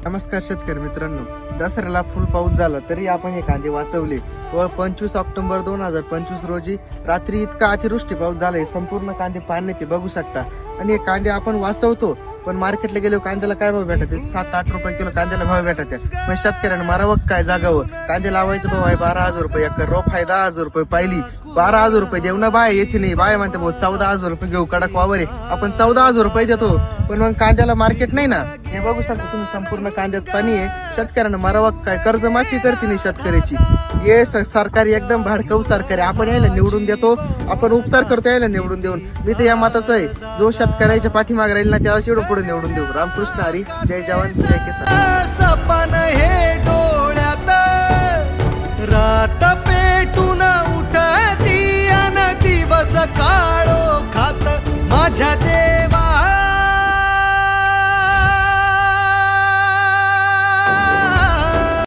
नमस्कार शेतकरी मित्रांनो, दसऱ्याला फुल पाऊस झाला तरी आपण हे कांदे वाचवले व 25 ऑक्टोबर 2025 रोजी रात्री इतका अतिवृष्टी पाऊस झालाय. संपूर्ण कांदे पाणी ते बघू शकता. आणि हे कांदे आपण वाचवतो पण मार्केटला गेलो कांद्याला काय भाव भेटत? 7-8 रुपये किलो कांद्याला भाव भेटत. मग शेतकऱ्यांना मारावं काय जागावं? कांदे लावायचं भाव आहे 12,000 रुपये एकर, रोप आहे 10,000 रुपये पाहिली. 12,000 रुपये देऊ ना बाय, येथे नाही बाय म्हणते भाऊ 14,000 रुपये घेऊ, कडक वावर आहे, आपण 14,000 रुपये देतो पण मग कांद्याला मार्केट नाही ना. हे बघू शकता तुम्ही, संपूर्ण कांद्यात पाणी आहे. शेतकऱ्यांना मारावं काय? कर्जमाफी करते नाही शेतकऱ्याची. हे सरकारी एकदम भाडकऊ सरकारी. आपण यायला निवडून देतो, आपण उपचार करतो यायला निवडून देऊन. मी तर या मताचं आहे, जो शेतकऱ्याच्या पाठीमागे राहील ना त्याला एवढं पुढे निवडून देऊ. रामकृष्ण हरी, जय जवान जय किसान. सपन हे डोळ्यात रात पेटून उठती अन दिवस काळो खात माझ्या